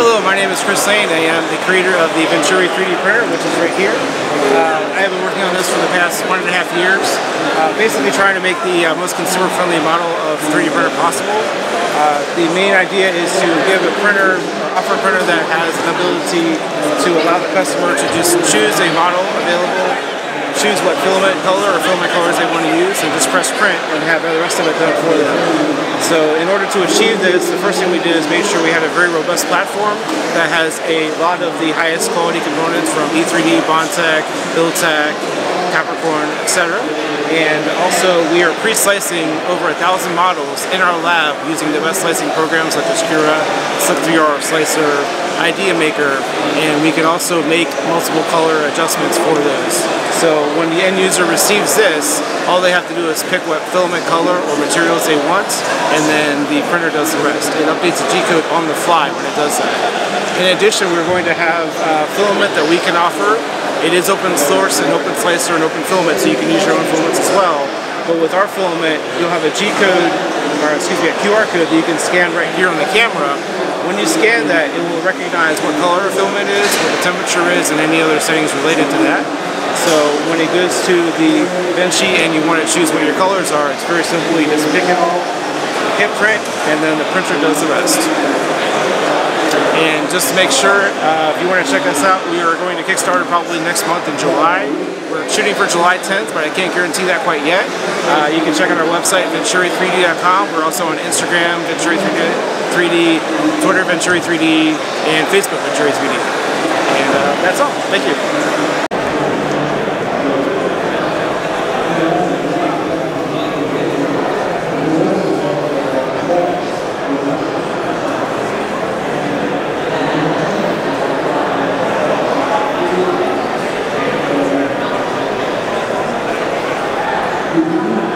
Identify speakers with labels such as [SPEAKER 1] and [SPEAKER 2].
[SPEAKER 1] Hello, my name is Chris Lane. I am the creator of the Venturi 3D printer, which is right here. I have been working on this for the past 1.5 years, basically trying to make the most consumer-friendly model of 3D printer possible. The main idea is to give a printer, offer a printer that has an ability to allow the customer to just choose a model available, choose what filament color or filament colors they want to use, and just press print and have the rest of it done for them. So in order to achieve this, the first thing we did is make sure we had a very robust platform that has a lot of the highest quality components from E3D, Bondtech, Buildtech, Capricorn, etc. And also we are pre-slicing over 1,000 models in our lab using the best slicing programs like Cura, Slip3R Slicer, Idea Maker, and we can also make multiple color adjustments for those. So when the end user receives this, all they have to do is pick what filament color or materials they want, and then the printer does the rest. It updates the G-code on the fly when it does that. In addition, we're going to have filament that we can offer. It is open source and open slicer and open filament, so you can use your own filaments as well. But with our filament, you'll have a G-code, or excuse me, a QR code that you can scan right here on the camera. When you scan that, it will recognize what color a filament is, what the temperature is, and any other settings related to that. So when it goes to the event sheet and you want to choose what your colors are, it's very simple. You just pick it all, hit print, and then the printer does the rest. And just to make sure, if you want to check us out, we are going to Kickstarter probably next month in July. We're shooting for July 10th, but I can't guarantee that quite yet. You can check out our website, Venturi3D.com. We're also on Instagram, Venturi3D, Twitter, Venturi3D, and Facebook, Venturi3D. And that's all. Thank you.
[SPEAKER 2] Thank you.